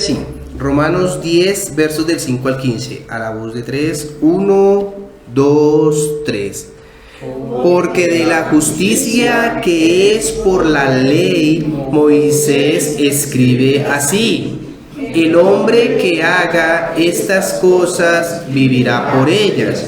Sí, Romanos 10, versos del 5 al 15, a la voz de 3, 1, 2, 3. Porque de la justicia que es por la ley, Moisés escribe así: el hombre que haga estas cosas vivirá por ellas.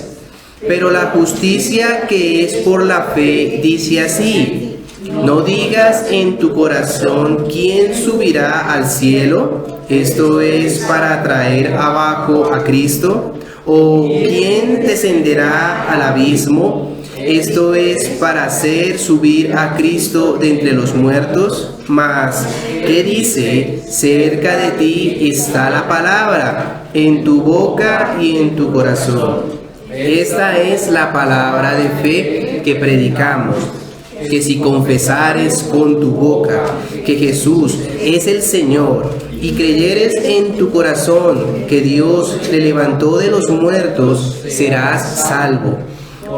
Pero la justicia que es por la fe dice así: no digas en tu corazón quién subirá al cielo, esto es para traer abajo a Cristo, o quién descenderá al abismo, esto es para hacer subir a Cristo de entre los muertos. Mas, ¿qué dice? Cerca de ti está la palabra, en tu boca y en tu corazón. Esta es la palabra de fe que predicamos, que si confesares con tu boca que Jesús es el Señor y creyeres en tu corazón que Dios le levantó de los muertos, serás salvo.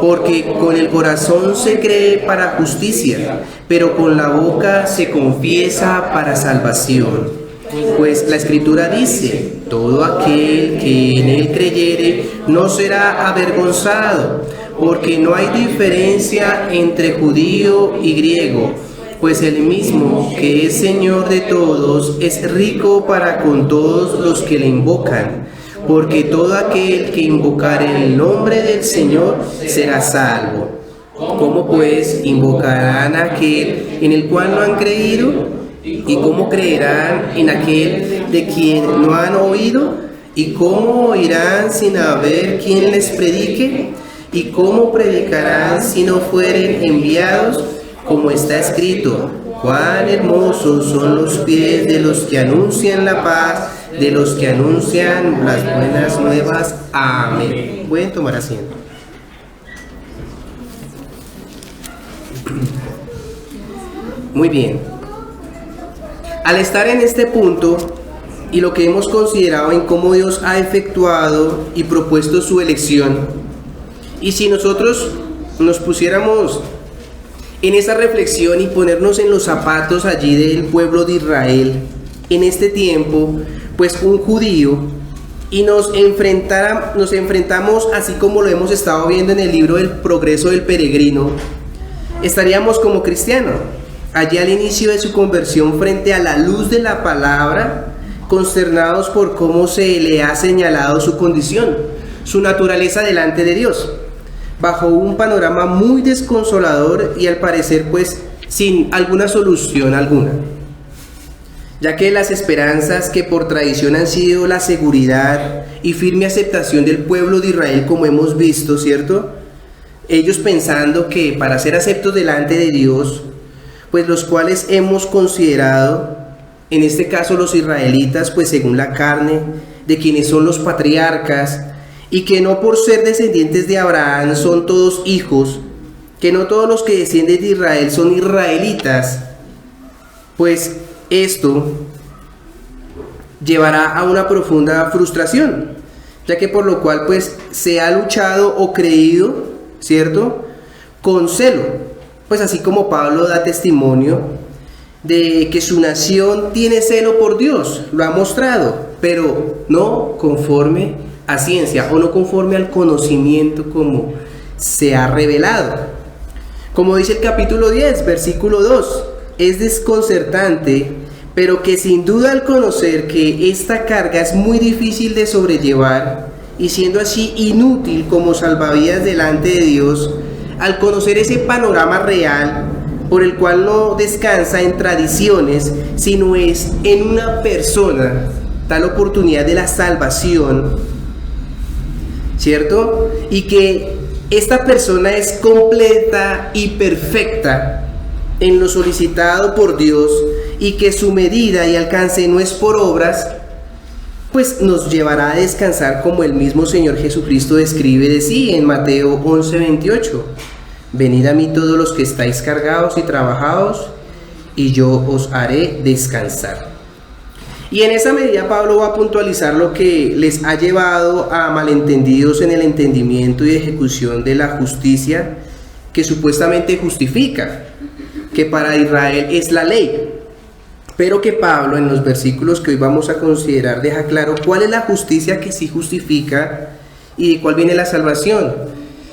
Porque con el corazón se cree para justicia, pero con la boca se confiesa para salvación. Pues la Escritura dice: todo aquel que en él creyere no será avergonzado, porque no hay diferencia entre judío y griego, pues el mismo que es Señor de todos es rico para con todos los que le invocan. Porque todo aquel que invocare el nombre del Señor será salvo. ¿Cómo pues invocarán a aquel en el cual no han creído? ¿Y cómo creerán en aquel de quien no han oído? ¿Y cómo oirán sin haber quien les predique? ¿Y cómo predicarán si no fueren enviados? Como está escrito: cuán hermosos son los pies de los que anuncian la paz, de los que anuncian las buenas nuevas. Amén. Pueden tomar asiento. Muy bien. Al estar en este punto y lo que hemos considerado en cómo Dios ha efectuado y propuesto su elección, y si nosotros nos pusiéramos en esa reflexión y ponernos en los zapatos allí del pueblo de Israel en este tiempo, pues un judío, y nos enfrentamos así como lo hemos estado viendo en el libro del Progreso del Peregrino, estaríamos como cristiano allí al inicio de su conversión frente a la luz de la palabra, consternados por cómo se le ha señalado su condición, su naturaleza delante de Dios, bajo un panorama muy desconsolador y al parecer pues sin alguna solución alguna, ya que las esperanzas que por tradición han sido la seguridad y firme aceptación del pueblo de Israel, como hemos visto, ¿cierto? Ellos pensando que para ser aceptos delante de Dios, pues los cuales hemos considerado, en este caso los israelitas, pues según la carne, de quienes son los patriarcas, y que no por ser descendientes de Abraham son todos hijos, que no todos los que descienden de Israel son israelitas, pues esto llevará a una profunda frustración, ya que por lo cual pues se ha luchado o creído, ¿cierto?, con celo, pues así como Pablo da testimonio de que su nación tiene celo por Dios, lo ha mostrado, pero no conforme a ciencia o no conforme al conocimiento como se ha revelado. Como dice el capítulo 10, versículo 2, es desconcertante, pero que sin duda al conocer que esta carga es muy difícil de sobrellevar y siendo así inútil como salvavidas delante de Dios, al conocer ese panorama real por el cual no descansa en tradiciones, sino es en una persona, tal oportunidad de la salvación, ¿cierto? Y que esta persona es completa y perfecta en lo solicitado por Dios y que su medida y alcance no es por obras, pues nos llevará a descansar como el mismo Señor Jesucristo describe de sí en Mateo 11:28. Venid a mí todos los que estáis cargados y trabajados, y yo os haré descansar. Y en esa medida Pablo va a puntualizar lo que les ha llevado a malentendidos en el entendimiento y ejecución de la justicia que supuestamente justifica, que para Israel es la ley. pero que Pablo en los versículos que hoy vamos a considerar deja claro cuál es la justicia que sí justifica y de cuál viene la salvación,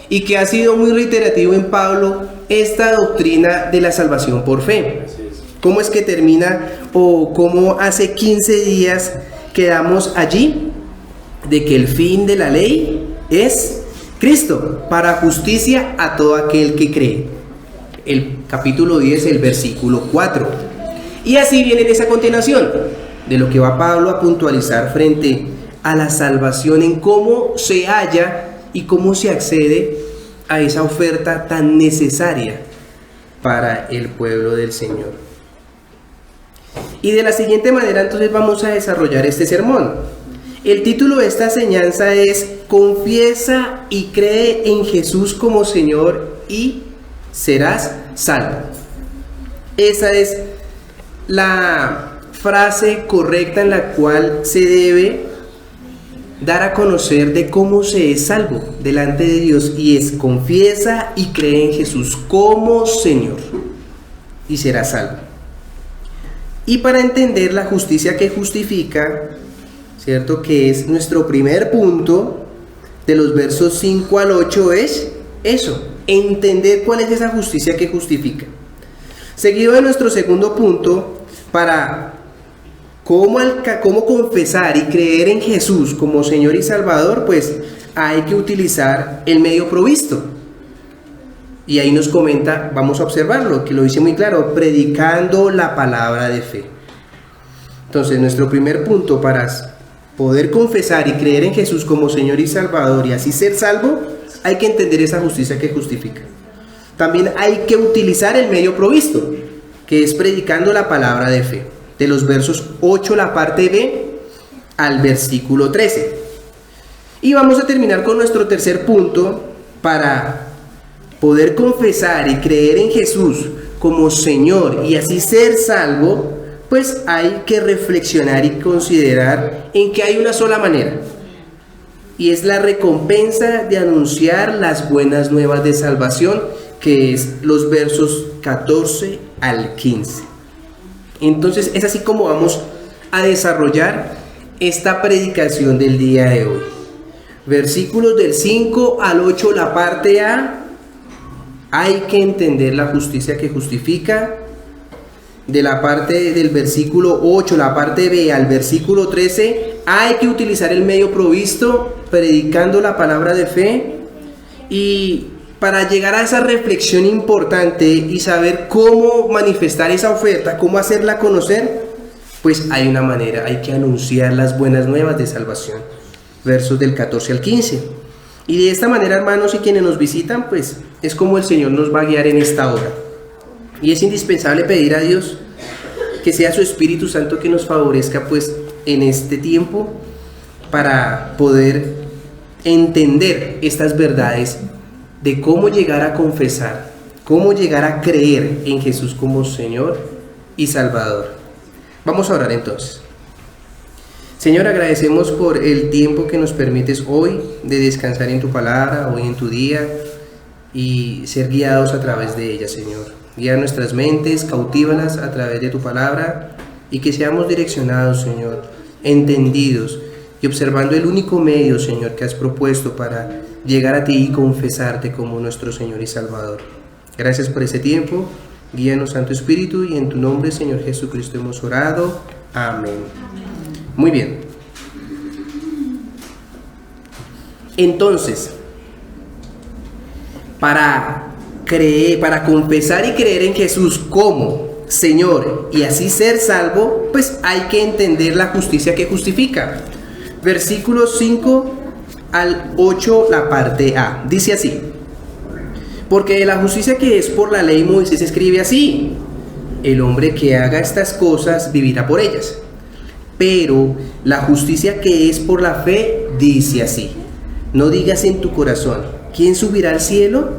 y que ha sido muy reiterativo en Pablo esta doctrina de la salvación por fe. ¿Cómo es que termina o cómo hace 15 días quedamos allí? De que el fin de la ley es Cristo, para justicia a todo aquel que cree. El capítulo 10, el versículo 4. Y así viene en esa continuación de lo que va Pablo a puntualizar frente a la salvación, en cómo se halla y cómo se accede a esa oferta tan necesaria para el pueblo del Señor. Y de la siguiente manera entonces vamos a desarrollar este sermón. El título de esta enseñanza es Confiesa y cree en Jesús como Señor y serás salvo. Esa es la frase correcta en la cual se debe dar a conocer de cómo se es salvo delante de Dios, y es confiesa y cree en Jesús como Señor y serás salvo. Y para entender la justicia que justifica, ¿cierto?, que es nuestro primer punto de los versos 5 al 8, es eso, entender cuál es esa justicia que justifica. Seguido de nuestro segundo punto, para cómo confesar y creer en Jesús como Señor y Salvador, pues hay que utilizar el medio provisto. Y ahí nos comenta, vamos a observarlo, que lo dice muy claro, predicando la palabra de fe. Entonces, nuestro primer punto para poder confesar y creer en Jesús como Señor y Salvador y así ser salvo, hay que entender esa justicia que justifica. También hay que utilizar el medio provisto, que es predicando la palabra de fe, de los versos 8, la parte B, al versículo 13. Y vamos a terminar con nuestro tercer punto. Para poder confesar y creer en Jesús como Señor y así ser salvo, pues hay que reflexionar y considerar en que hay una sola manera, y es la recompensa de anunciar las buenas nuevas de salvación, que es los versos 14 al 15. Entonces es así como vamos a desarrollar esta predicación del día de hoy. Versículos del 5 al 8, la parte A, hay que entender la justicia que justifica. De la parte del versículo 8, la parte B, al versículo 13, hay que utilizar el medio provisto, predicando la palabra de fe. Y para llegar a esa reflexión importante y saber cómo manifestar esa oferta, cómo hacerla conocer, pues hay una manera, hay que anunciar las buenas nuevas de salvación. Versos del 14 al 15. Y de esta manera, hermanos y quienes nos visitan, pues es como el Señor nos va a guiar en esta hora. Y es indispensable pedir a Dios que sea su Espíritu Santo que nos favorezca pues en este tiempo para poder entender estas verdades de cómo llegar a confesar, cómo llegar a creer en Jesús como Señor y Salvador. Vamos a orar entonces. Señor, agradecemos por el tiempo que nos permites hoy de descansar en tu palabra, hoy en tu día, y ser guiados a través de ella, Señor. Guía nuestras mentes, cautívalas a través de tu palabra, y que seamos direccionados, Señor, entendidos y observando el único medio, Señor, que has propuesto para llegar a ti y confesarte como nuestro Señor y Salvador. Gracias por ese tiempo. Guíanos, Santo Espíritu, y en tu nombre, Señor Jesucristo, hemos orado. Amén. Muy bien. Entonces, para confesar y creer en Jesús como Señor y así ser salvo, pues hay que entender la justicia que justifica. Versículos 5 al 8, la parte A, dice así: porque de la justicia que es por la ley, Moisés escribe así: el hombre que haga estas cosas vivirá por ellas. Pero la justicia que es por la fe dice así: no digas en tu corazón, ¿quién subirá al cielo?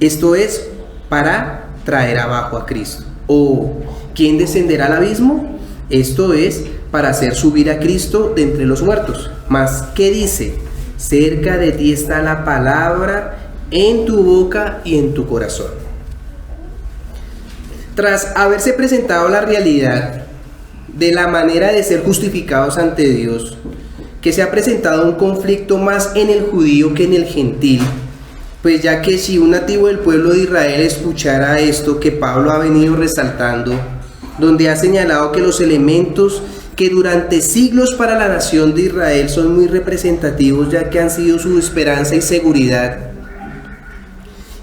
Esto es, para traer abajo a Cristo. O ¿quién descenderá al abismo? Esto es, para hacer subir a Cristo de entre los muertos. Mas, ¿qué dice? Cerca de ti está la palabra, en tu boca y en tu corazón. Tras haberse presentado la realidad de la manera de ser justificados ante Dios, que se ha presentado un conflicto más en el judío que en el gentil, pues ya que si un nativo del pueblo de Israel escuchara esto que Pablo ha venido resaltando, donde ha señalado que los elementos que durante siglos para la nación de Israel son muy representativos, ya que han sido su esperanza y seguridad,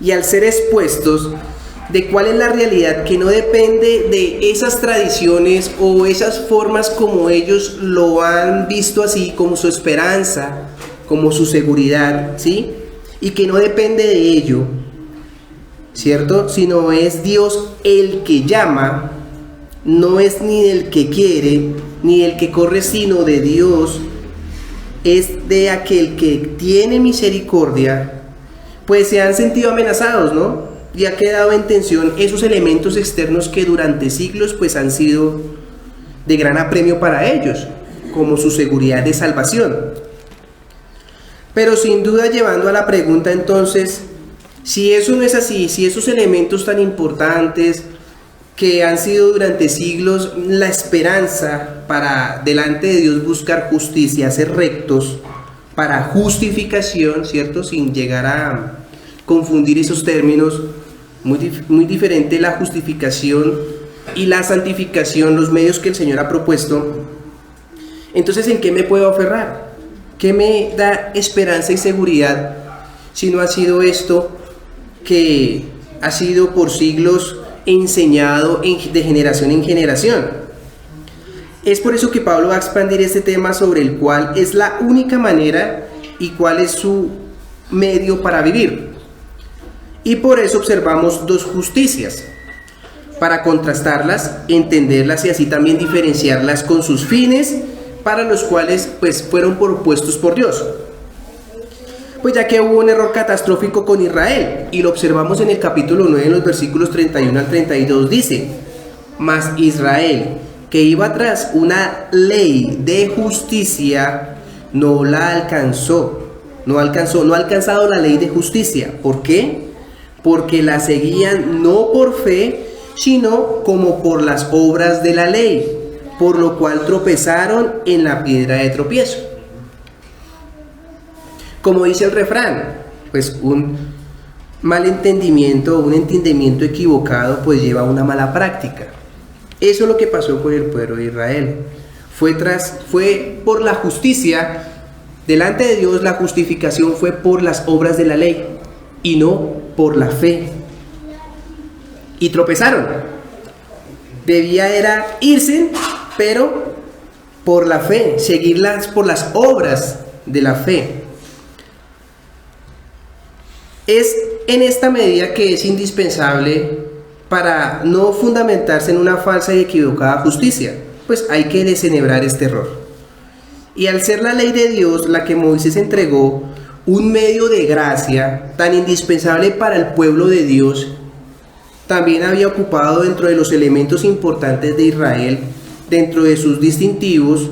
y al ser expuestos de cuál es la realidad que no depende de esas tradiciones o esas formas como ellos lo han visto así, como su esperanza, como su seguridad, ¿sí? Y que no depende de ello, ¿cierto? Sino es Dios el que llama, no es ni el que quiere, ni el que corre, sino de Dios, es de aquel que tiene misericordia, pues se han sentido amenazados, ¿no? Y ha quedado en tensión esos elementos externos que durante siglos pues han sido de gran apremio para ellos, como su seguridad de salvación. Pero sin duda llevando a la pregunta entonces, si eso no es así, si esos elementos tan importantes que han sido durante siglos la esperanza para delante de Dios buscar justicia, ser rectos, para justificación, ¿cierto? Sin llegar a confundir esos términos, muy diferente la justificación y la santificación, los medios que el Señor ha propuesto. Entonces, ¿en qué me puedo aferrar? ¿Qué me da esperanza y seguridad si no ha sido esto que ha sido por siglos enseñado de generación en generación? Es por eso que Pablo va a expandir este tema sobre el cual es la única manera y cuál es su medio para vivir. Y por eso observamos dos justicias, para contrastarlas, entenderlas y así también diferenciarlas con sus fines para los cuales pues fueron propuestos por Dios. Pues ya que hubo un error catastrófico con Israel, y lo observamos en el capítulo 9, en los versículos 31 al 32, dice: mas Israel, que iba tras una ley de justicia, no ha alcanzado la ley de justicia. ¿Por qué? Porque la seguían no por fe, sino como por las obras de la ley, por lo cual tropezaron en la piedra de tropiezo. Como dice el refrán, pues un mal entendimiento, un entendimiento equivocado, pues lleva a una mala práctica. Eso es lo que pasó con el pueblo de Israel. Fue por la justicia, delante de Dios la justificación fue por las obras de la ley y no por la fe. Y tropezaron. Debía era irse, pero por la fe, seguirlas por las obras de la fe. Es en esta medida que es indispensable para no fundamentarse en una falsa y equivocada justicia, pues hay que desenhebrar este error. Y al ser la ley de Dios la que Moisés entregó, un medio de gracia tan indispensable para el pueblo de Dios, también había ocupado dentro de los elementos importantes de Israel, dentro de sus distintivos,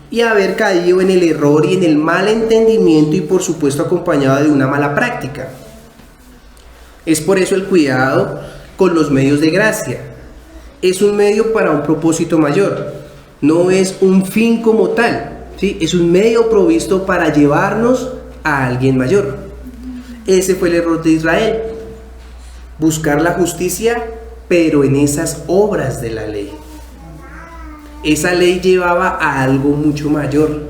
y haber caído en el error y en el mal entendimiento, y por supuesto acompañado de una mala práctica. Es por eso el cuidado con los medios de gracia. Es un medio para un propósito mayor, no es un fin como tal, ¿sí? Es un medio provisto para llevarnos a alguien mayor. Ese fue el error de Israel, buscar la justicia, pero en esas obras de la ley. Esa ley llevaba a algo mucho mayor.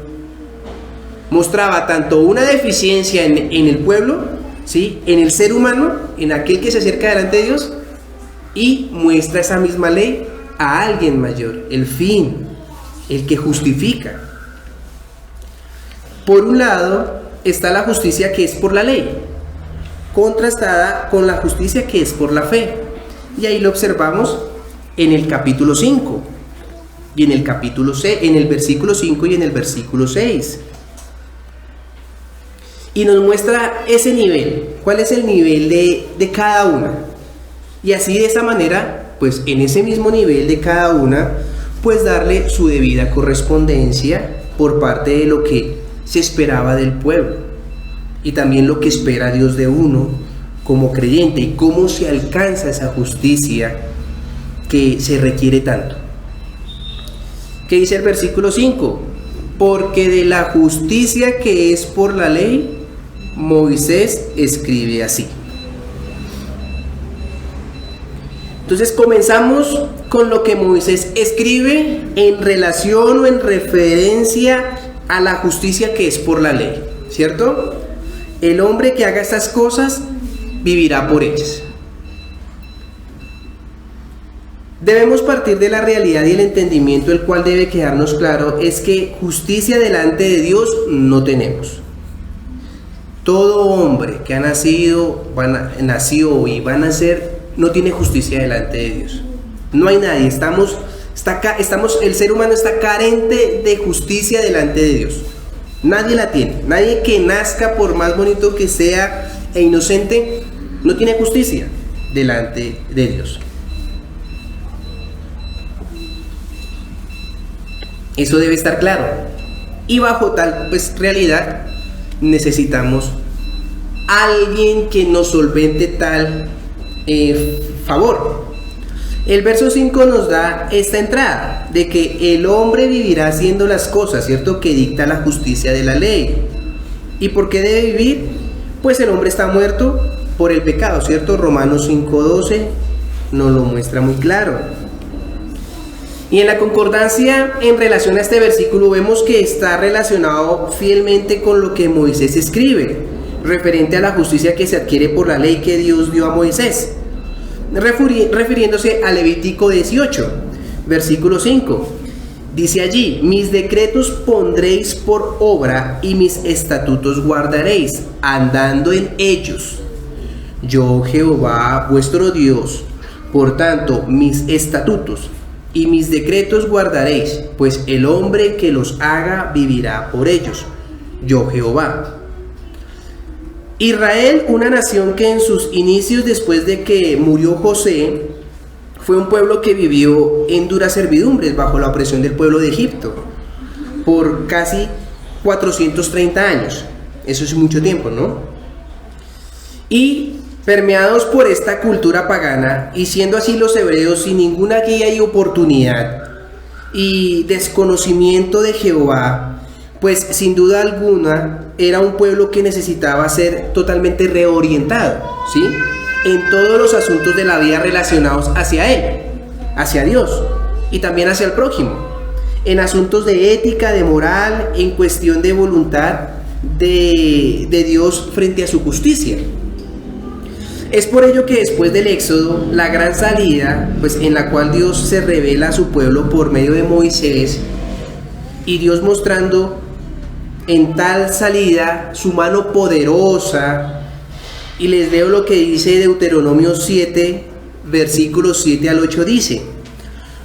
Mostraba tanto una deficiencia en el pueblo, ¿sí? En el ser humano, en aquel que se acerca delante de Dios, y muestra esa misma ley a alguien mayor, el fin, el que justifica. Por un lado está la justicia que es por la ley, contrastada con la justicia que es por la fe. Y ahí lo observamos en el capítulo 5 y en el capítulo 6, en el versículo 5 y en el versículo 6. Y nos muestra ese nivel, cuál es el nivel de cada una. Y así de esa manera, pues en ese mismo nivel de cada una, pues darle su debida correspondencia por parte de lo que se esperaba del pueblo. Y también lo que espera Dios de uno como creyente y cómo se alcanza esa justicia que se requiere tanto. ¿Qué dice el versículo 5? Porque de la justicia que es por la ley, Moisés escribe así. Entonces comenzamos con lo que Moisés escribe en relación o en referencia a la justicia que es por la ley, ¿cierto? El hombre que haga estas cosas vivirá por ellas. Debemos partir de la realidad y el entendimiento, el cual debe quedarnos claro, es que justicia delante de Dios no tenemos. Todo hombre que ha nacido y va a nacer no tiene justicia delante de Dios. No hay nadie, el ser humano está carente de justicia delante de Dios. Nadie la tiene. Nadie que nazca, por más bonito que sea e inocente, no tiene justicia delante de Dios. Eso debe estar claro. Y bajo tal realidad necesitamos alguien que nos solvente tal favor. El verso 5 nos da esta entrada de que el hombre vivirá haciendo las cosas, ¿cierto?, que dicta la justicia de la ley. ¿Y por qué debe vivir? Pues el hombre está muerto por el pecado, ¿cierto? Romanos 5:12 nos lo muestra muy claro. Y en la concordancia en relación a este versículo vemos que está relacionado fielmente con lo que Moisés escribe, referente a la justicia que se adquiere por la ley que Dios dio a Moisés, refiriéndose a Levítico 18, versículo 5. Dice allí: mis decretos pondréis por obra y mis estatutos guardaréis, andando en ellos. Yo, Jehová, vuestro Dios, por tanto, mis estatutos y mis decretos guardaréis, pues el hombre que los haga vivirá por ellos. Yo, Jehová. Israel, una nación que en sus inicios, después de que murió José, fue un pueblo que vivió en duras servidumbres bajo la opresión del pueblo de Egipto por casi 430 años. Eso es mucho tiempo, ¿no? Y permeados por esta cultura pagana, y siendo así los hebreos sin ninguna guía y oportunidad y desconocimiento de Jehová, pues sin duda alguna era un pueblo que necesitaba ser totalmente reorientado, ¿sí?, en todos los asuntos de la vida relacionados hacia Él, hacia Dios y también hacia el prójimo, en asuntos de ética, de moral, en cuestión de voluntad de Dios frente a su justicia. Es por ello que después del Éxodo, la gran salida, pues en la cual Dios se revela a su pueblo por medio de Moisés, y Dios mostrando en tal salida su mano poderosa, y les leo lo que dice Deuteronomio 7, versículos 7 al 8, dice: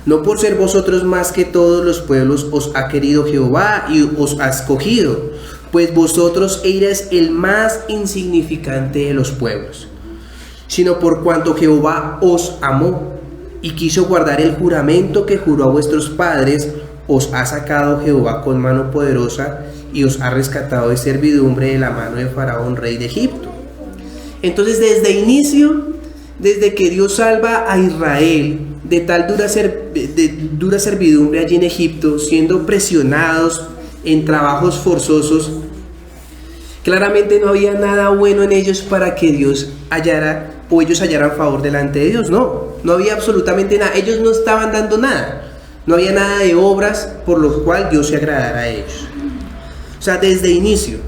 no por ser vosotros más que todos los pueblos os ha querido Jehová y os ha escogido, pues vosotros erais el más insignificante de los pueblos, sino por cuanto Jehová os amó y quiso guardar el juramento que juró a vuestros padres, os ha sacado Jehová con mano poderosa y os ha rescatado de servidumbre de la mano de Faraón, rey de Egipto. Entonces, desde inicio, desde que Dios salva a Israel de tal dura servidumbre allí en Egipto, siendo presionados en trabajos forzosos, claramente no había nada bueno en ellos para que Dios hallara o ellos hallaran favor delante de Dios. No había absolutamente nada. Ellos no estaban dando nada. No había nada de obras por lo cual Dios se agradara a ellos. O sea, desde inicio.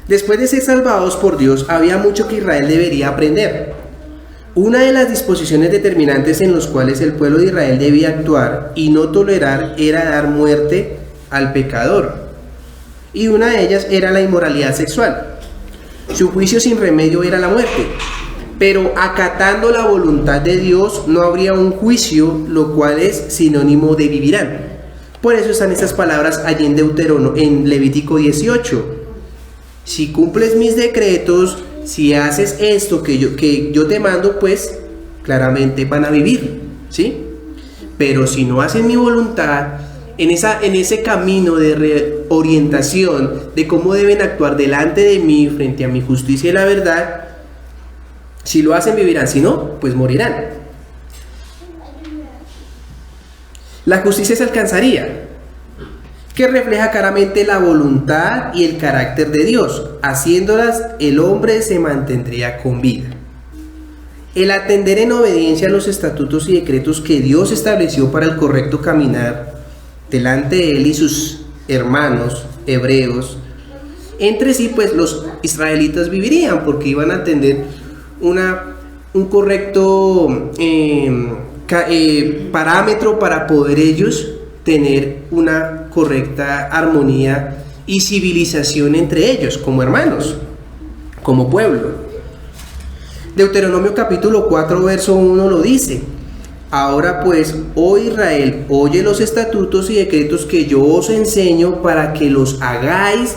Después de ser salvados por Dios, había mucho que Israel debería aprender. Una de las disposiciones determinantes en las cuales el pueblo de Israel debía actuar y no tolerar era dar muerte al pecador. Y una de ellas era la inmoralidad sexual. Su juicio sin remedio era la muerte. Pero acatando la voluntad de Dios no habría un juicio, lo cual es sinónimo de vivirán. Por eso están estas palabras allí en Levítico 18. Si cumples mis decretos, si haces esto que yo te mando, pues claramente van a vivir, ¿sí? Pero si no hacen mi voluntad, en ese camino de reorientación de cómo deben actuar delante de mí, frente a mi justicia y la verdad, si lo hacen vivirán, si no, pues morirán. la justicia se alcanzaría, que refleja claramente la voluntad y el carácter de Dios. Haciéndolas, el hombre se mantendría con vida. El atender en obediencia a los estatutos y decretos que Dios estableció para el correcto caminar delante de él y sus hermanos hebreos, entre sí, pues los israelitas vivirían, porque iban a atender un correcto parámetro para poder ellos tener una correcta armonía y civilización entre ellos, como hermanos, como pueblo. Deuteronomio capítulo 4, verso 1 lo dice: ahora pues, oh Israel, oye los estatutos y decretos que yo os enseño para que los hagáis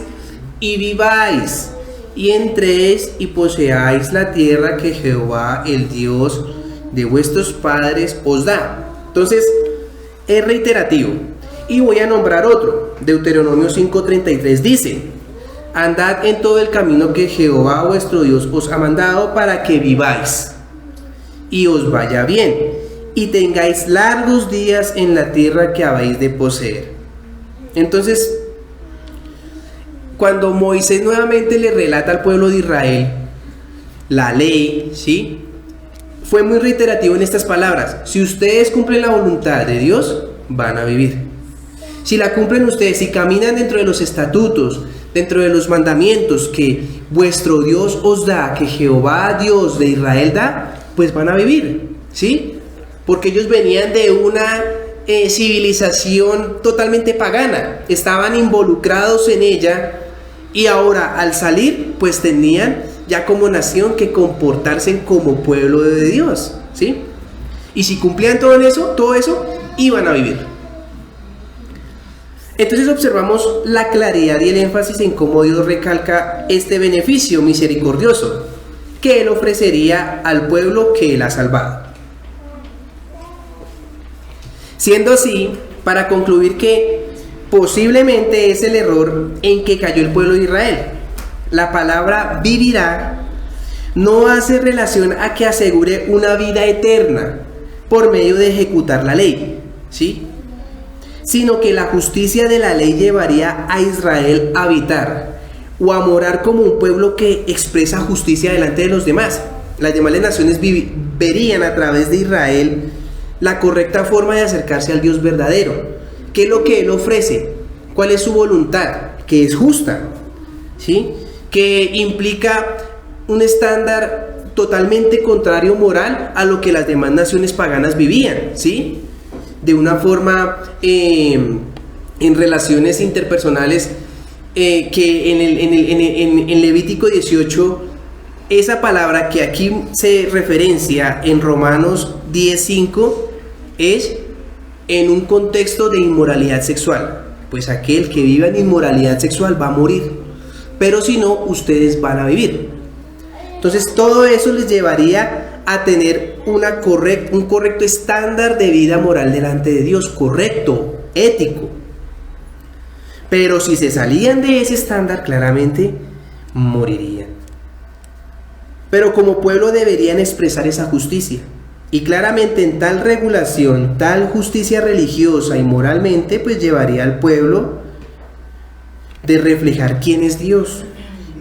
y viváis, y entréis y poseáis la tierra que Jehová, el Dios de vuestros padres, os da. Entonces, es reiterativo. Y voy a nombrar otro. Deuteronomio 5:33 dice: andad en todo el camino que Jehová vuestro Dios os ha mandado para que viváis y os vaya bien y tengáis largos días en la tierra que habéis de poseer. Entonces, cuando Moisés nuevamente le relata al pueblo de Israel la ley, ¿sí?, fue muy reiterativo en estas palabras: si ustedes cumplen la voluntad de Dios, van a vivir. Si la cumplen ustedes y caminan dentro de los estatutos, dentro de los mandamientos que vuestro Dios os da, que Jehová Dios de Israel da, pues van a vivir, ¿sí? Porque ellos venían de una civilización totalmente pagana, estaban involucrados en ella, y ahora al salir pues tenían ya como nación que comportarse como pueblo de Dios, ¿sí? Y si cumplían todo eso, iban a vivir. Entonces observamos la claridad y el énfasis en cómo Dios recalca este beneficio misericordioso que Él ofrecería al pueblo que Él ha salvado. Siendo así, para concluir que posiblemente es el error en que cayó el pueblo de Israel, la palabra vivirá no hace relación a que asegure una vida eterna por medio de ejecutar la ley, ¿sí?, sino que la justicia de la ley llevaría a Israel a habitar o a morar como un pueblo que expresa justicia delante de los demás. Las demás naciones verían a través de Israel la correcta forma de acercarse al Dios verdadero. ¿Qué es lo que Él ofrece? ¿Cuál es su voluntad? Que es justa, ¿sí?, que implica un estándar totalmente contrario moral a lo que las demás naciones paganas vivían, ¿sí?, de una forma en relaciones interpersonales que en Levítico 18, esa palabra que aquí se referencia en Romanos 10:5 es en un contexto de inmoralidad sexual. Pues aquel que viva en inmoralidad sexual va a morir, pero si no, ustedes van a vivir. Entonces todo eso les llevaría a tener un correcto estándar de vida moral delante de Dios, correcto, ético. Pero si se salían de ese estándar, claramente morirían. Pero como pueblo deberían expresar esa justicia. Y claramente en tal regulación, tal justicia religiosa y moralmente, pues llevaría al pueblo de reflejar quién es Dios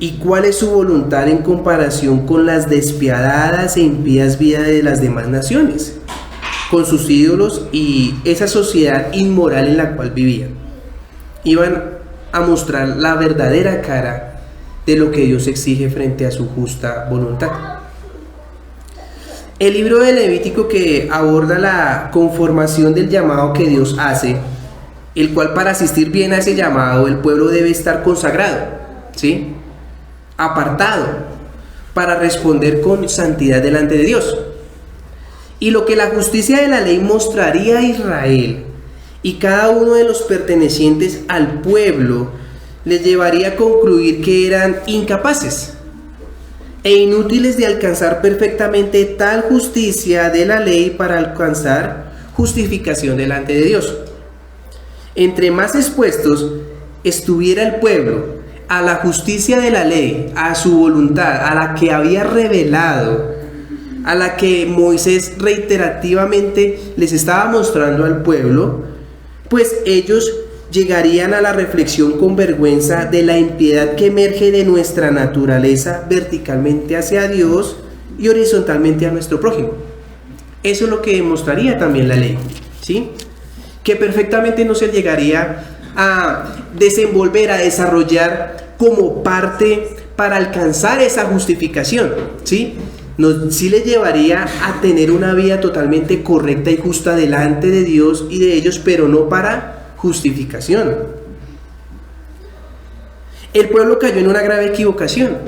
y cuál es su voluntad en comparación con las despiadadas e impías vidas de las demás naciones, con sus ídolos y esa sociedad inmoral en la cual vivían. Iban a mostrar la verdadera cara de lo que Dios exige frente a su justa voluntad. El libro de Levítico, que aborda la conformación del llamado que Dios hace, el cual para asistir bien a ese llamado el pueblo debe estar consagrado, ¿sí?, apartado, para responder con santidad delante de Dios. Y lo que la justicia de la ley mostraría a Israel y cada uno de los pertenecientes al pueblo les llevaría a concluir que eran incapaces e inútiles de alcanzar perfectamente tal justicia de la ley para alcanzar justificación delante de Dios. Entre más expuestos estuviera el pueblo a la justicia de la ley, a su voluntad, a la que había revelado, a la que Moisés reiterativamente les estaba mostrando al pueblo, pues ellos llegarían a la reflexión con vergüenza de la impiedad que emerge de nuestra naturaleza verticalmente hacia Dios y horizontalmente a nuestro prójimo. Eso es lo que demostraría también la ley, ¿sí? Que perfectamente no se llegaría a desenvolver, a desarrollar como parte para alcanzar esa justificación, ¿sí? Sí le llevaría a tener una vida totalmente correcta y justa delante de Dios y de ellos, pero no para justificación. El pueblo cayó en una grave equivocación,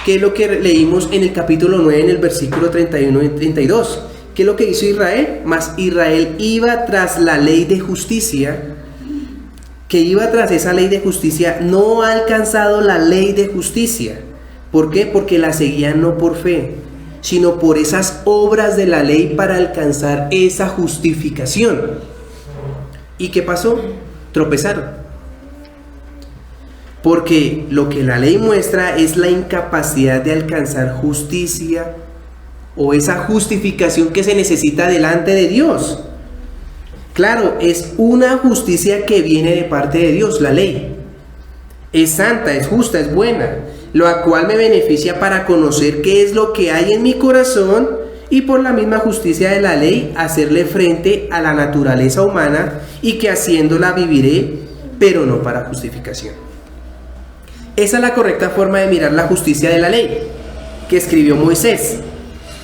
que es lo que leímos en el capítulo 9, en el versículo 31 y 32. ¿Qué es lo que hizo Israel? Mas Israel iba tras la ley de justicia, que iba tras esa ley de justicia, no ha alcanzado la ley de justicia. ¿Por qué? Porque la seguían no por fe, sino por esas obras de la ley para alcanzar esa justificación. ¿Y qué pasó? Tropezaron. Porque lo que la ley muestra es la incapacidad de alcanzar justicia o esa justificación que se necesita delante de Dios. Claro, es una justicia que viene de parte de Dios, la ley. Es santa, es justa, es buena, lo cual me beneficia para conocer qué es lo que hay en mi corazón y por la misma justicia de la ley hacerle frente a la naturaleza humana y que haciéndola viviré, pero no para justificación. Esa es la correcta forma de mirar la justicia de la ley que escribió Moisés.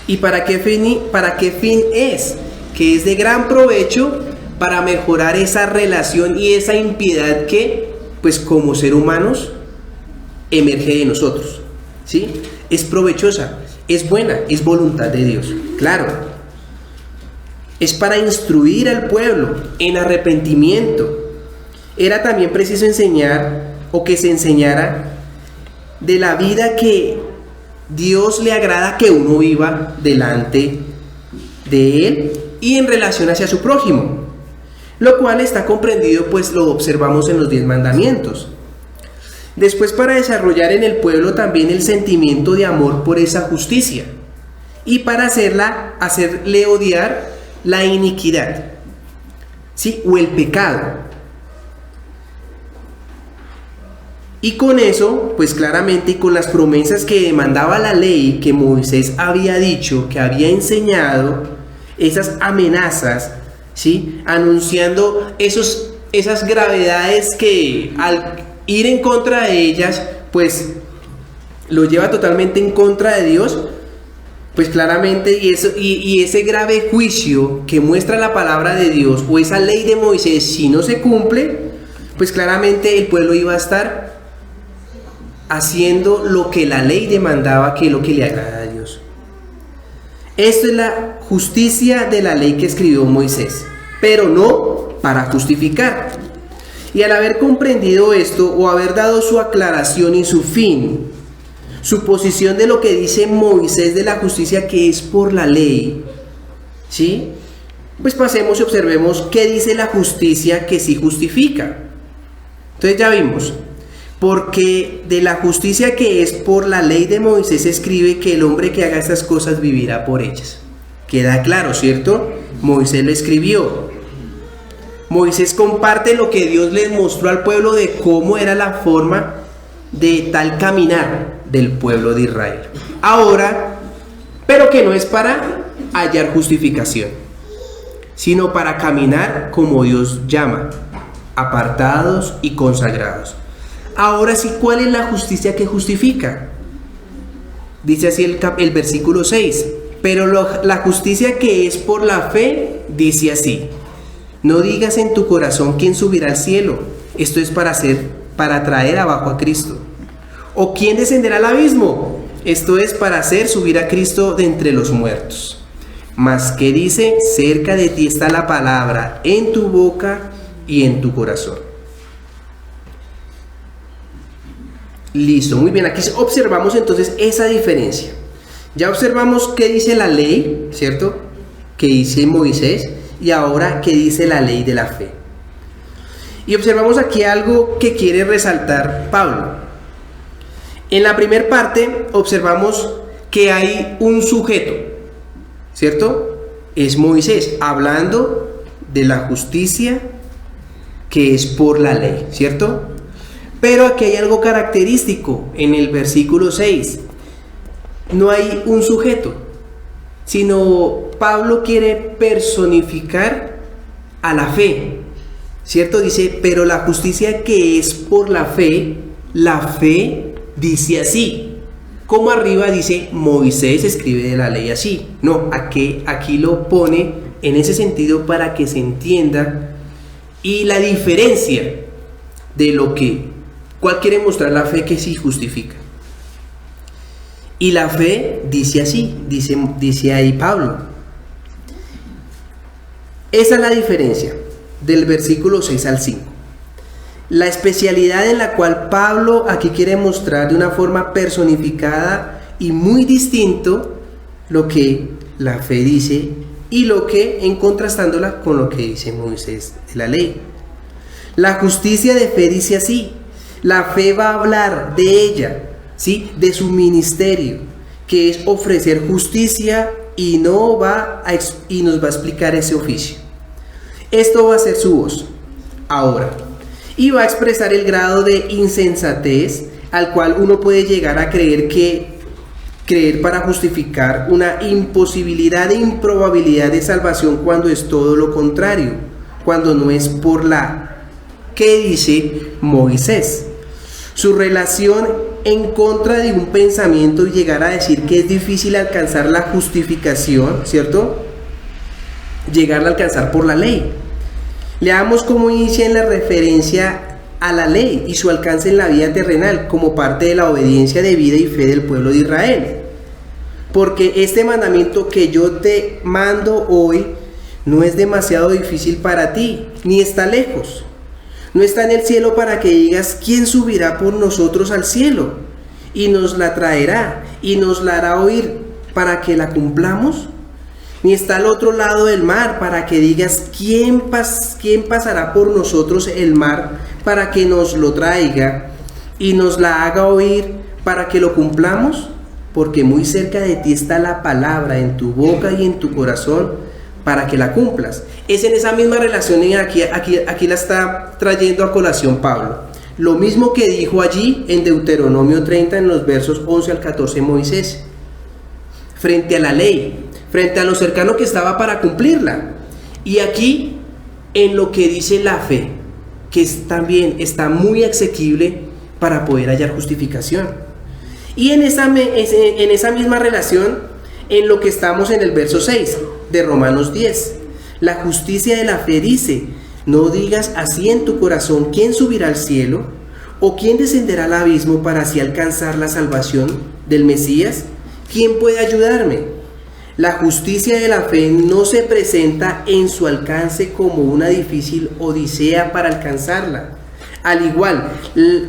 ¿Y para qué fin es? Que es de gran provecho para mejorar esa relación y esa impiedad que, pues como ser humanos, emerge de nosotros, ¿sí? Es provechosa, es buena, es voluntad de Dios, claro. Es para instruir al pueblo en arrepentimiento. Era también preciso enseñar, o que se enseñara, de la vida que Dios le agrada que uno viva delante de Él y en relación hacia su prójimo, lo cual está comprendido, pues lo observamos en los 10 mandamientos. Después, para desarrollar en el pueblo también el sentimiento de amor por esa justicia y para hacerle odiar la iniquidad, ¿sí? O el pecado. Y con eso, pues claramente, y con las promesas que demandaba la ley, que Moisés había dicho, que había enseñado, esas amenazas, ¿sí? Anunciando esas gravedades que al ir en contra de ellas, pues lo lleva totalmente en contra de Dios, pues claramente, y ese grave juicio que muestra la palabra de Dios, o esa ley de Moisés, si no se cumple, pues claramente el pueblo iba a estar haciendo lo que la ley demandaba, que es lo que le agrada a Dios. Esto es la justicia de la ley que escribió Moisés, pero no para justificar. Y al haber comprendido esto, o haber dado su aclaración y su fin, su posición de lo que dice Moisés de la justicia que es por la ley, ¿sí? Pues pasemos y observemos qué dice la justicia que sí justifica. Entonces ya vimos, porque de la justicia que es por la ley de Moisés escribe que el hombre que haga estas cosas vivirá por ellas. Queda claro, ¿cierto? Moisés lo escribió. Moisés comparte lo que Dios les mostró al pueblo de cómo era la forma de tal caminar del pueblo de Israel. Ahora, pero que no es para hallar justificación, sino para caminar como Dios llama, apartados y consagrados. Ahora sí, ¿cuál es la justicia que justifica? Dice así el versículo 6. Pero la justicia que es por la fe, dice así: no digas en tu corazón quién subirá al cielo, esto es para traer abajo a Cristo. O quién descenderá al abismo, esto es para hacer subir a Cristo de entre los muertos. Mas que dice: cerca de ti está la palabra, en tu boca y en tu corazón. Listo, muy bien, aquí observamos entonces esa diferencia. Ya observamos qué dice la ley, ¿cierto? Que dice Moisés, y ahora qué dice la ley de la fe. Y observamos aquí algo que quiere resaltar Pablo. En la primera parte observamos que hay un sujeto, ¿cierto? Es Moisés, hablando de la justicia que es por la ley, ¿cierto? Pero aquí hay algo característico en el versículo 6. No hay un sujeto, sino Pablo quiere personificar a la fe, ¿cierto? Dice, pero la justicia que es por la fe dice así. Como arriba dice, Moisés escribe de la ley así. No, aquí lo pone en ese sentido para que se entienda y la diferencia de cuál quiere mostrar la fe que sí justifica. Y la fe dice así, dice ahí Pablo. Esa es la diferencia del versículo 6 al 5. La especialidad en la cual Pablo aquí quiere mostrar de una forma personificada y muy distinto lo que la fe dice y lo que, en contrastándola con lo que dice Moisés de la ley. La justicia de fe dice así. La fe va a hablar de ella, ¿sí? De su ministerio, que es ofrecer justicia y nos va a explicar ese oficio. Esto va a ser su voz ahora y va a expresar el grado de insensatez al cual uno puede llegar a creer para justificar una imposibilidad e improbabilidad de salvación cuando es todo lo contrario, cuando no es por la que dice Moisés. Su relación en contra de un pensamiento y llegar a decir que es difícil alcanzar la justificación, ¿cierto? Llegarla a alcanzar por la ley. Leamos cómo inicia en la referencia a la ley y su alcance en la vida terrenal como parte de la obediencia de vida y fe del pueblo de Israel. Porque este mandamiento que yo te mando hoy no es demasiado difícil para ti, ni está lejos. No está en el cielo para que digas, ¿quién subirá por nosotros al cielo? Y nos la traerá y nos la hará oír para que la cumplamos. Ni está al otro lado del mar para que digas, ¿quién pasará por nosotros el mar para que nos lo traiga y nos la haga oír para que lo cumplamos? Porque muy cerca de ti está la palabra en tu boca y en tu corazón para que la cumplas. Es en esa misma relación, y aquí la está trayendo a colación Pablo. Lo mismo que dijo allí en Deuteronomio 30 en los versos 11 al 14 Moisés. Frente a la ley, frente a lo cercano que estaba para cumplirla. Y aquí en lo que dice la fe, que también está muy asequible para poder hallar justificación. Y en esa misma relación, en lo que estamos en el verso 6 de Romanos 10, la justicia de la fe dice, no digas así en tu corazón, ¿quién subirá al cielo? ¿O quién descenderá al abismo para así alcanzar la salvación del Mesías? ¿Quién puede ayudarme? La justicia de la fe no se presenta en su alcance como una difícil odisea para alcanzarla. Al igual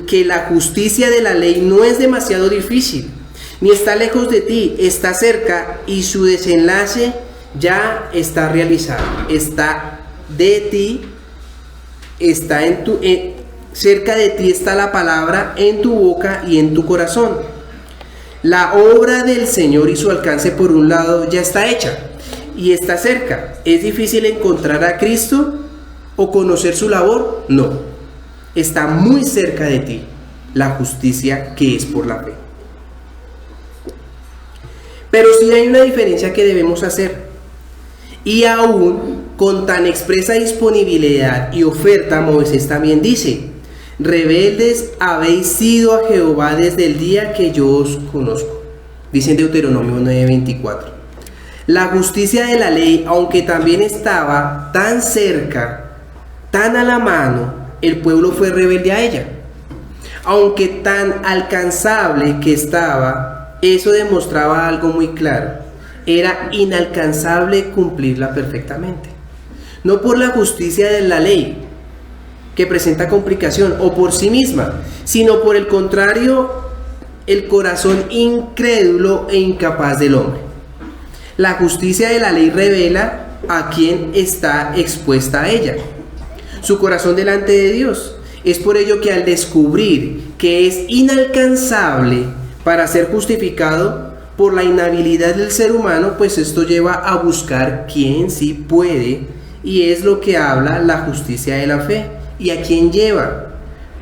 que la justicia de la ley no es demasiado difícil, ni está lejos de ti, está cerca y su desenlace ya está realizado. Está de ti, está cerca de ti está la palabra en tu boca y en tu corazón. La obra del Señor y su alcance por un lado ya está hecha y está cerca. ¿Es difícil encontrar a Cristo o conocer su labor? No, está muy cerca de ti la justicia que es por la fe. Pero sí hay una diferencia que debemos hacer, y aún con tan expresa disponibilidad y oferta, Moisés también dice, rebeldes habéis sido a Jehová desde el día que yo os conozco. Dice en Deuteronomio 9:24. La justicia de la ley, aunque también estaba tan cerca, tan a la mano, el pueblo fue rebelde a ella. Aunque tan alcanzable que estaba, eso demostraba algo muy claro. Era inalcanzable cumplirla perfectamente. No por la justicia de la ley, que presenta complicación, o por sí misma, sino por el contrario, el corazón incrédulo e incapaz del hombre. La justicia de la ley revela a quien está expuesta a ella, su corazón delante de Dios. Es por ello que al descubrir que es inalcanzable para ser justificado por la inhabilidad del ser humano, pues esto lleva a buscar quien sí puede, y es lo que habla la justicia de la fe, ¿Y a quién lleva?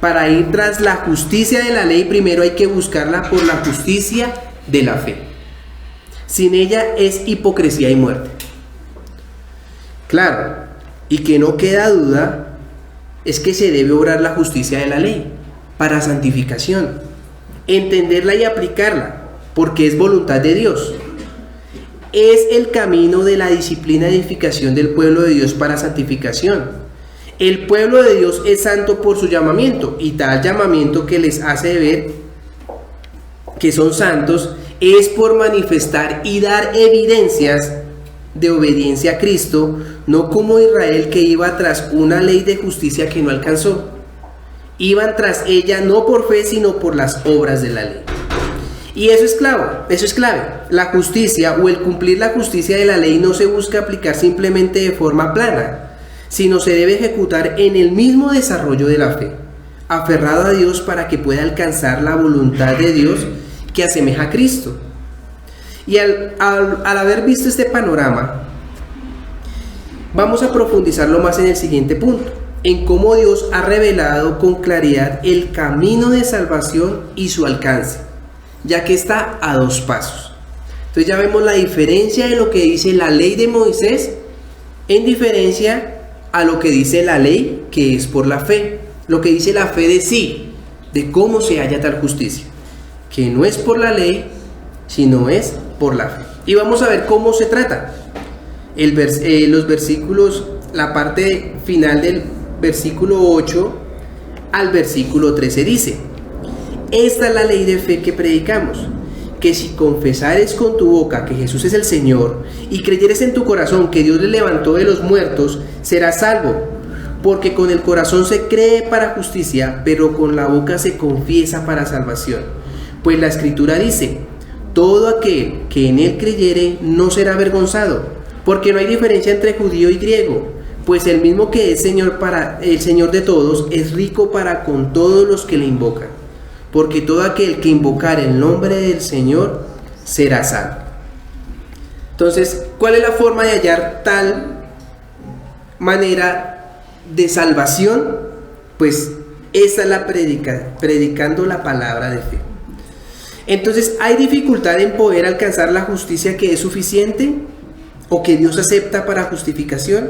Para ir tras la justicia de la ley, primero hay que buscarla por la justicia de la fe. Sin ella es hipocresía y muerte. Claro, y que no queda duda, es que se debe obrar la justicia de la ley para santificación, entenderla y aplicarla, porque es voluntad de Dios. Es el camino de la disciplina y edificación del pueblo de Dios para santificación. El pueblo de Dios es santo por su llamamiento, y tal llamamiento que les hace ver que son santos es por manifestar y dar evidencias de obediencia a Cristo, no como Israel, que iba tras una ley de justicia que no alcanzó. Iban tras ella no por fe, sino por las obras de la ley. Y eso es clave. La justicia o el cumplir la justicia de la ley no se busca aplicar simplemente de forma plana, sino se debe ejecutar en el mismo desarrollo de la fe, aferrado a Dios para que pueda alcanzar la voluntad de Dios que asemeja a Cristo. Y al haber visto este panorama, vamos a profundizarlo más en el siguiente punto, en cómo Dios ha revelado con claridad el camino de salvación y su alcance, ya que está a dos pasos. Entonces ya vemos la diferencia de lo que dice la ley de Moisés en diferencia a lo que dice la ley, que es por la fe. Lo que dice la fe de sí, de cómo se halla tal justicia, que no es por la ley, sino es por la fe. Y vamos a ver cómo se trata. Los versículos, la parte final del versículo 8 al versículo 13 dice: esta es la ley de fe que predicamos, que si confesares con tu boca que Jesús es el Señor y creyeres en tu corazón que Dios le levantó de los muertos, serás salvo. Porque con el corazón se cree para justicia, pero con la boca se confiesa para salvación. Pues la Escritura dice: todo aquel que en él creyere no será avergonzado, porque no hay diferencia entre judío y griego, pues el mismo que es Señor el Señor de todos es rico para con todos los que le invocan. Porque todo aquel que invocar el nombre del Señor será salvo. Entonces, ¿cuál es la forma de hallar tal manera de salvación? Pues esta es la predicando la palabra de fe. Entonces, ¿hay dificultad en poder alcanzar la justicia que es suficiente o que Dios acepta para justificación?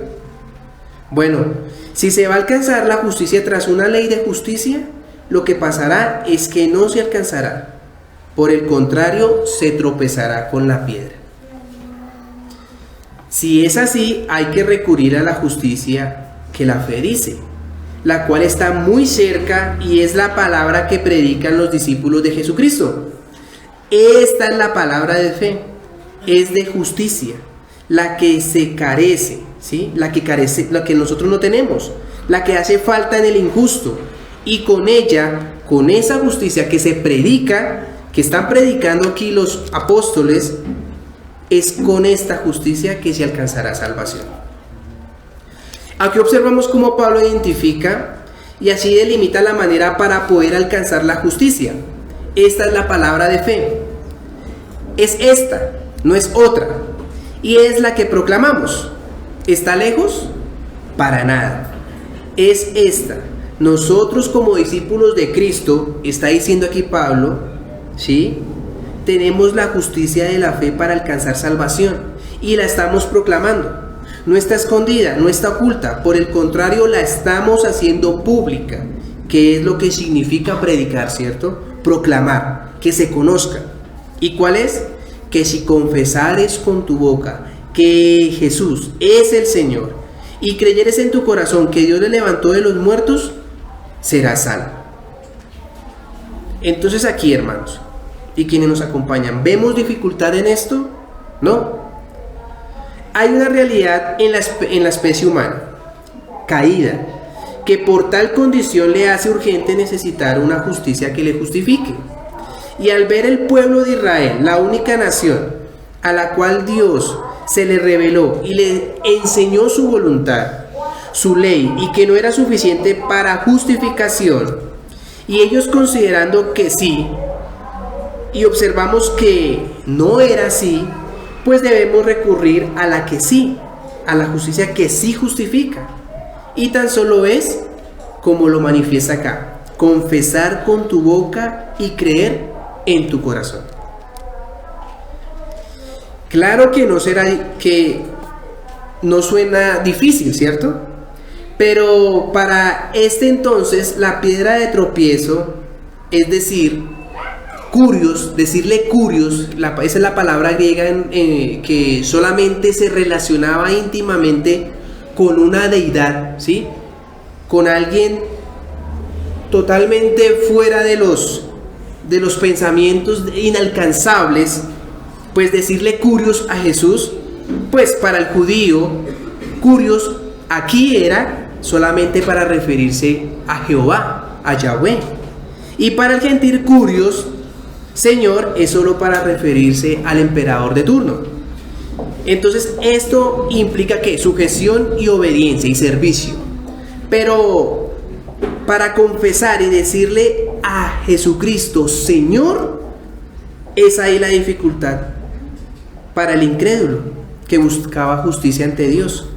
Bueno, si se va a alcanzar la justicia tras una ley de justicia, lo que pasará es que no se alcanzará. Por el contrario, se tropezará con la piedra. Si es así, hay que recurrir a la justicia que la fe dice, la cual está muy cerca y es la palabra que predican los discípulos de Jesucristo. Esta es la palabra de fe, es de justicia, la que se carece, ¿sí? La que nosotros no tenemos, la que hace falta en el injusto. Y con ella, con esa justicia que se predica, que están predicando aquí los apóstoles, es con esta justicia que se alcanzará salvación. Aquí observamos cómo Pablo identifica y así delimita la manera para poder alcanzar la justicia. Esta es la palabra de fe. Es esta, no es otra. Y es la que proclamamos. ¿Está lejos? Para nada. Es esta. Nosotros como discípulos de Cristo, está diciendo aquí Pablo, ¿sí? Tenemos la justicia de la fe para alcanzar salvación y la estamos proclamando. No está escondida, no está oculta, por el contrario la estamos haciendo pública, que es lo que significa predicar, ¿cierto? Proclamar, que se conozca. ¿Y cuál es? Que si confesares con tu boca que Jesús es el Señor y creyeres en tu corazón que Dios le levantó de los muertos, será salvo. Entonces aquí, hermanos, y quienes nos acompañan, ¿vemos dificultad en esto? No. Hay una realidad en la especie humana, caída, que por tal condición le hace urgente necesitar una justicia que le justifique. Y al ver el pueblo de Israel, la única nación a la cual Dios se le reveló y le enseñó su voluntad, su ley, y que no era suficiente para justificación, y ellos considerando que sí, y observamos que no era así, pues debemos recurrir a la que sí, a la justicia que sí justifica, y tan solo es como lo manifiesta acá: confesar con tu boca y creer en tu corazón. Claro que no suena difícil, ¿cierto? Pero para este entonces la piedra de tropiezo, es decir, curios, decirle curios, esa es la palabra griega que solamente se relacionaba íntimamente con una deidad, ¿sí? Con alguien totalmente fuera de los pensamientos inalcanzables. Pues decirle curios a Jesús, pues para el judío, curios aquí era solamente para referirse a Jehová, a Yahweh. Y para el gentil, curios, Señor, es solo para referirse al emperador de turno. Entonces esto implica que sujeción y obediencia y servicio. Pero para confesar y decirle a Jesucristo Señor, es ahí la dificultad para el incrédulo que buscaba justicia ante Dios.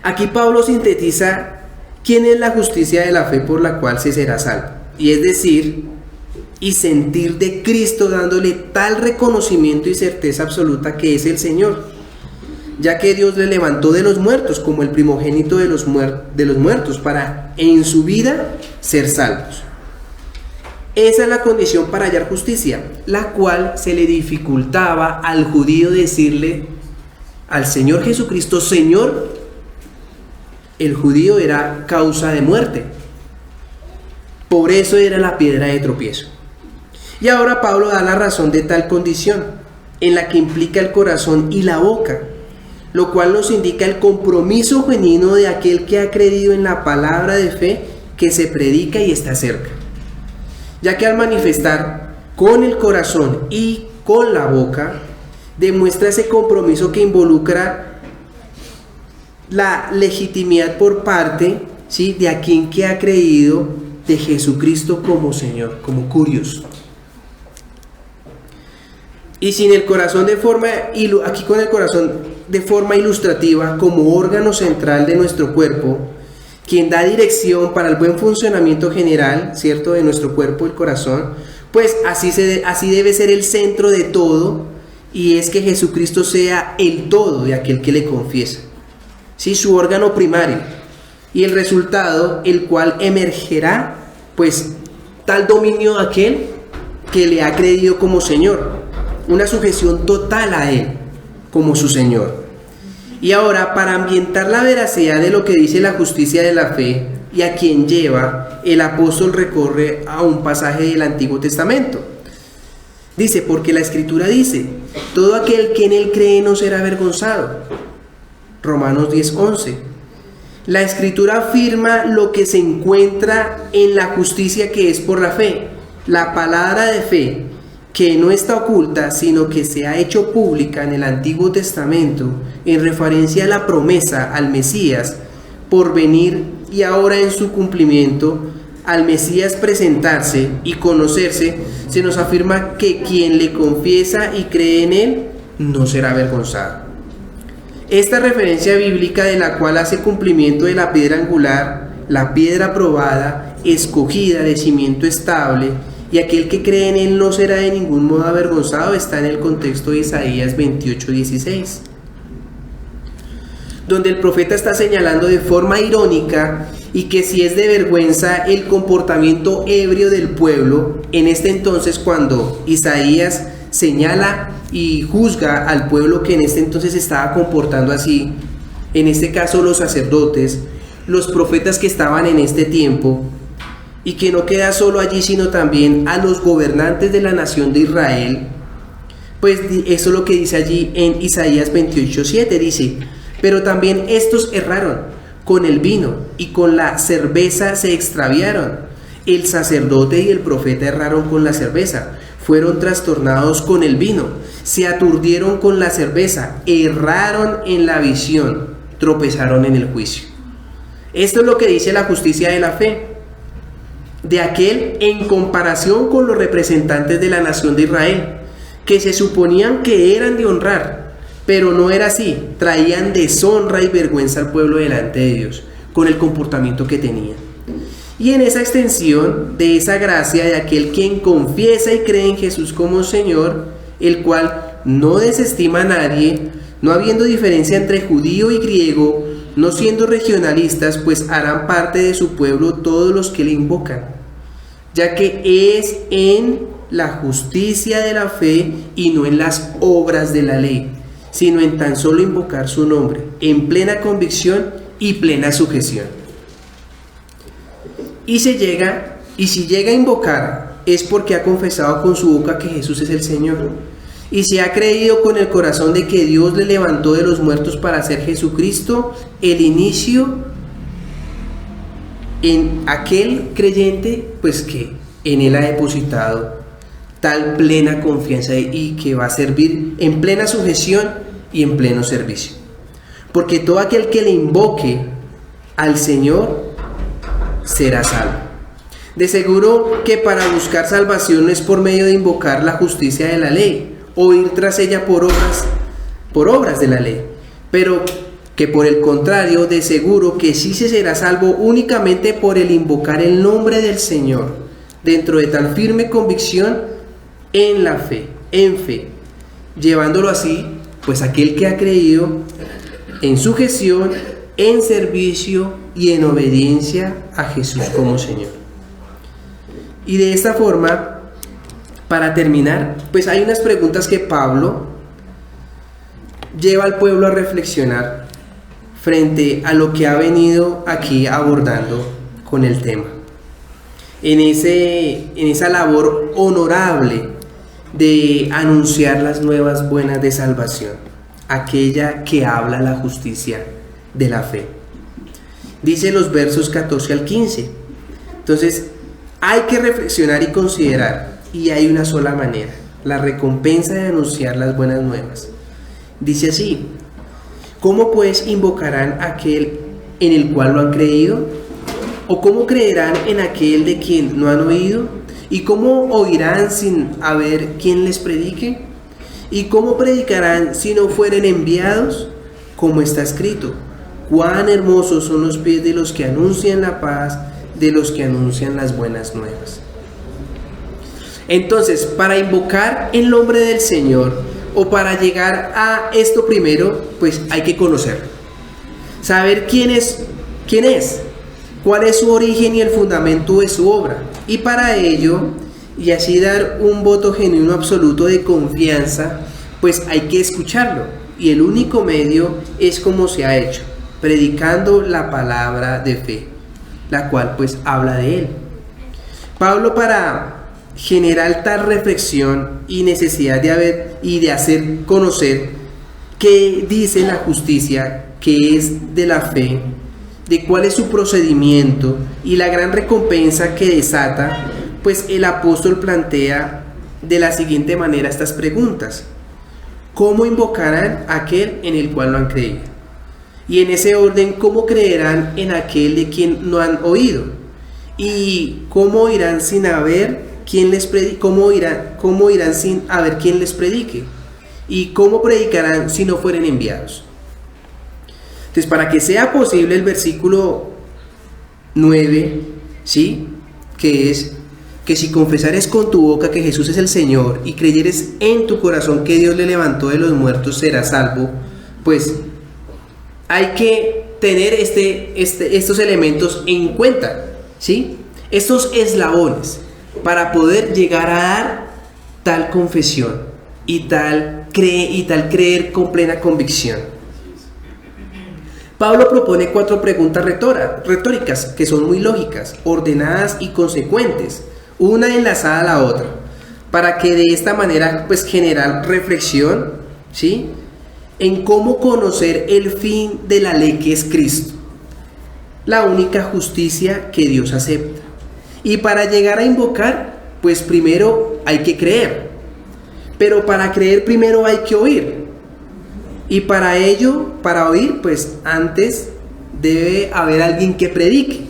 Aquí Pablo sintetiza quién es la justicia de la fe por la cual se será salvo, y es decir, y sentir de Cristo, dándole tal reconocimiento y certeza absoluta que es el Señor, ya que Dios le levantó de los muertos como el primogénito de los muertos para en su vida ser salvos. Esa es la condición para hallar justicia, la cual se le dificultaba al judío decirle al Señor Jesucristo Señor. El judío era causa de muerte, por eso era la piedra de tropiezo. Y ahora Pablo da la razón de tal condición, en la que implica el corazón y la boca, lo cual nos indica el compromiso genuino de aquel que ha creído en la palabra de fe que se predica y está cerca, ya que al manifestar con el corazón y con la boca, demuestra ese compromiso que involucra la legitimidad por parte, ¿sí?, de a quien que ha creído de Jesucristo como Señor, como curios. Y sin el corazón aquí con el corazón de forma ilustrativa como órgano central de nuestro cuerpo, quien da dirección para el buen funcionamiento general, ¿cierto?, de nuestro cuerpo, el corazón, pues así debe ser el centro de todo, y es que Jesucristo sea el todo de aquel que le confiesa, ¿sí?, su órgano primario, y el resultado, el cual emergerá, pues tal dominio de aquel que le ha creído como Señor, una sujeción total a Él como su Señor. Y ahora, para ambientar la veracidad de lo que dice la justicia de la fe y a quien lleva, el apóstol recorre a un pasaje del Antiguo Testamento. Dice, porque la Escritura dice, todo aquel que en Él cree no será avergonzado. Romanos 10:11. La Escritura afirma lo que se encuentra en la justicia que es por la fe, la palabra de fe, que no está oculta, sino que se ha hecho pública en el Antiguo Testamento en referencia a la promesa al Mesías por venir, y ahora en su cumplimiento, al Mesías presentarse y conocerse, se nos afirma que quien le confiesa y cree en Él no será avergonzado. Esta referencia bíblica, de la cual hace cumplimiento de la piedra angular, la piedra probada, escogida, de cimiento estable, y aquel que cree en Él no será de ningún modo avergonzado, está en el contexto de Isaías 28:16, donde el profeta está señalando de forma irónica y que si es de vergüenza el comportamiento ebrio del pueblo en este entonces, cuando Isaías señala y juzga al pueblo que en este entonces estaba comportando así, en este caso los sacerdotes, los profetas que estaban en este tiempo, y que no queda solo allí, sino también a los gobernantes de la nación de Israel. Pues eso es lo que dice allí en Isaías 28:7, dice, pero también estos erraron, con el vino y con la cerveza se extraviaron. El sacerdote y el profeta erraron con la cerveza, fueron trastornados con el vino, se aturdieron con la cerveza, erraron en la visión, tropezaron en el juicio. Esto es lo que dice la justicia de la fe de aquel en comparación con los representantes de la nación de Israel, que se suponían que eran de honrar, pero no era así, traían deshonra y vergüenza al pueblo delante de Dios con el comportamiento que tenían. Y en esa extensión de esa gracia de aquel quien confiesa y cree en Jesús como Señor, el cual no desestima a nadie, no habiendo diferencia entre judío y griego, no siendo regionalistas, pues harán parte de su pueblo todos los que le invocan, ya que es en la justicia de la fe y no en las obras de la ley, sino en tan solo invocar su nombre, en plena convicción y plena sujeción. Y si llega a invocar, es porque ha confesado con su boca que Jesús es el Señor. Y si ha creído con el corazón de que Dios le levantó de los muertos para ser Jesucristo el inicio en aquel creyente, pues que en él ha depositado tal plena confianza y que va a servir en plena sujeción y en pleno servicio. Porque todo aquel que le invoque al Señor será salvo. De seguro que para buscar salvación no es por medio de invocar la justicia de la ley o ir tras ella por obras de la ley, pero que por el contrario, de seguro que sí se será salvo únicamente por el invocar el nombre del Señor, dentro de tal firme convicción en la fe, llevándolo así, pues aquel que ha creído en sujeción, en servicio y en obediencia a Jesús como Señor. Y de esta forma, para terminar, pues hay unas preguntas que Pablo lleva al pueblo a reflexionar frente a lo que ha venido aquí abordando con el tema. En esa labor honorable de anunciar las nuevas buenas de salvación, aquella que habla la justicia de la fe. Dice los versos 14 al 15. Entonces, hay que reflexionar y considerar, y hay una sola manera, la recompensa de anunciar las buenas nuevas. Dice así: ¿cómo pues invocarán aquel en el cual no han creído? ¿O cómo creerán en aquel de quien no han oído? ¿Y cómo oirán sin haber quien les predique? ¿Y cómo predicarán si no fueren enviados? Como está escrito: cuán hermosos son los pies de los que anuncian la paz, de los que anuncian las buenas nuevas. Entonces, para invocar el nombre del Señor, o para llegar a esto primero, pues hay que conocerlo. Saber quién es, cuál es su origen y el fundamento de su obra. Y para ello, y así dar un voto genuino absoluto de confianza, pues hay que escucharlo. Y el único medio es como se ha hecho, predicando la palabra de fe, la cual pues habla de él. Pablo, para generar tal reflexión y necesidad de hacer conocer qué dice la justicia, que es de la fe, de cuál es su procedimiento y la gran recompensa que desata, pues el apóstol plantea de la siguiente manera estas preguntas: ¿cómo invocarán a aquel en el cual no han creído? Y en ese orden, ¿cómo creerán en aquel de quien no han oído? ¿Y cómo irán sin haber quien les predique? ¿Cómo irán sin haber quien les predique? ¿Y cómo predicarán si no fueren enviados? Entonces, para que sea posible el versículo 9, ¿sí?, que es que si confesares con tu boca que Jesús es el Señor y creyeres en tu corazón que Dios le levantó de los muertos, serás salvo, pues hay que tener estos elementos en cuenta, ¿sí?, estos eslabones, para poder llegar a dar tal confesión y tal creer con plena convicción. Pablo propone 4 preguntas retóricas que son muy lógicas, ordenadas y consecuentes, una enlazada a la otra, para que de esta manera pues generar reflexión, ¿sí?, en cómo conocer el fin de la ley, que es Cristo, la única justicia que Dios acepta. Y para llegar a invocar, pues primero hay que creer, pero para creer primero hay que oír. Y para ello, para oír, pues antes debe haber alguien que predique.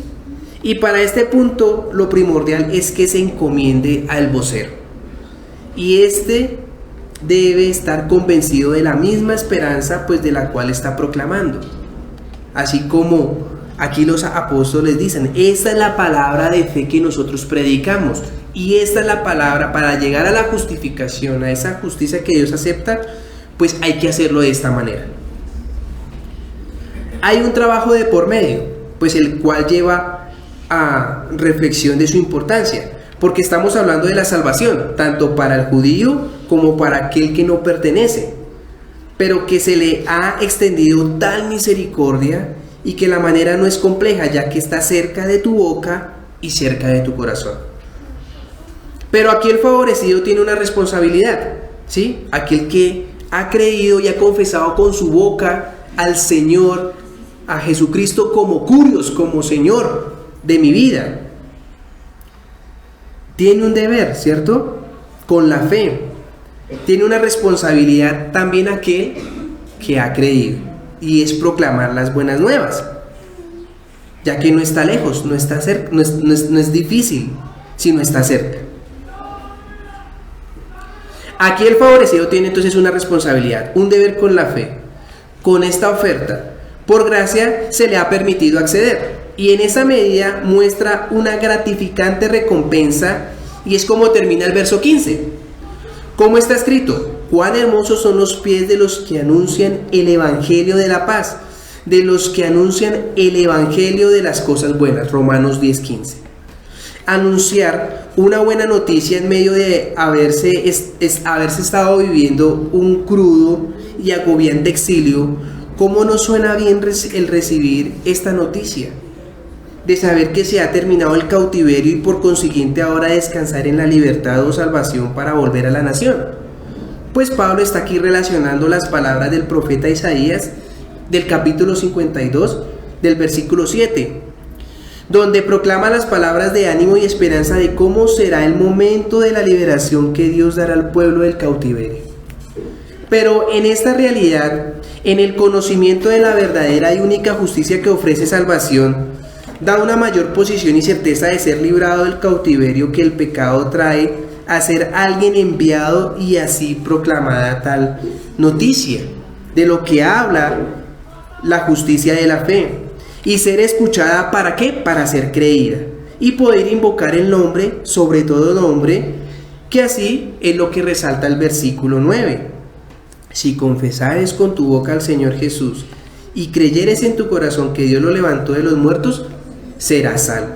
Y para este punto lo primordial es que se encomiende al vocero. Y este debe estar convencido de la misma esperanza, pues de la cual está proclamando. Así como Aquí los apóstoles dicen, esta es la palabra de fe que nosotros predicamos. Y esta es la palabra para llegar a la justificación, a esa justicia que Dios acepta, pues hay que hacerlo de esta manera. Hay un trabajo de por medio, pues el cual lleva a reflexión de su importancia, porque estamos hablando de la salvación, tanto para el judío como para aquel que no pertenece, pero que se le ha extendido tal misericordia y que la manera no es compleja, ya que está cerca de tu boca y cerca de tu corazón. Pero aquí el favorecido tiene una responsabilidad, ¿sí? Aquel que ha creído y ha confesado con su boca al Señor, a Jesucristo como Curios, como Señor de mi vida. Tiene un deber, ¿cierto? Con la fe. Tiene una responsabilidad también aquel que ha creído, y es proclamar las buenas nuevas, ya que no está lejos, no está cerca, no es difícil, sino está cerca. Aquí el favorecido tiene entonces una responsabilidad, un deber con la fe. Con esta oferta, por gracia, se le ha permitido acceder, y en esa medida muestra una gratificante recompensa, y es como termina el verso 15. ¿Cómo está escrito? Cuán hermosos son los pies de los que anuncian el evangelio de la paz, de los que anuncian el evangelio de las cosas buenas. Romanos 10:15. Anunciar una buena noticia en medio de haberse estado viviendo un crudo y agobiante exilio. ¿Cómo no suena bien el recibir esta noticia? De saber que se ha terminado el cautiverio y por consiguiente ahora descansar en la libertad o salvación para volver a la nación. Pues Pablo está aquí relacionando las palabras del profeta Isaías del capítulo 52 del versículo 7, donde proclama las palabras de ánimo y esperanza de cómo será el momento de la liberación que Dios dará al pueblo del cautiverio. Pero en esta realidad, en el conocimiento de la verdadera y única justicia que ofrece salvación, da una mayor posición y certeza de ser librado del cautiverio que el pecado trae a ser alguien enviado y así proclamada tal noticia, de lo que habla la justicia de la fe, y ser escuchada ¿para qué? Para ser creída, y poder invocar el nombre, sobre todo nombre, que así es lo que resalta el versículo 9. Si confesares con tu boca al Señor Jesús y creyeres en tu corazón que Dios lo levantó de los muertos, serás salvo.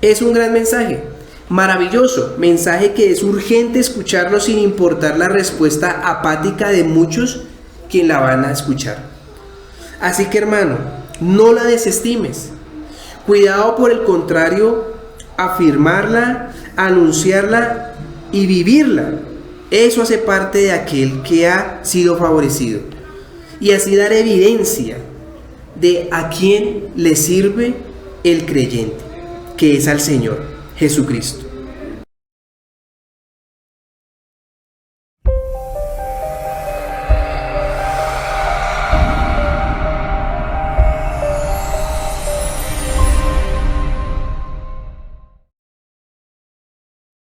Es un gran mensaje, maravilloso, mensaje que es urgente escucharlo sin importar la respuesta apática de muchos quien la van a escuchar. Así que hermano, no la desestimes. Cuidado, por el contrario, afirmarla, anunciarla y vivirla. Eso hace parte de aquel que ha sido favorecido. Y así dar evidencia de a quién le sirve el creyente, que es al Señor Jesucristo.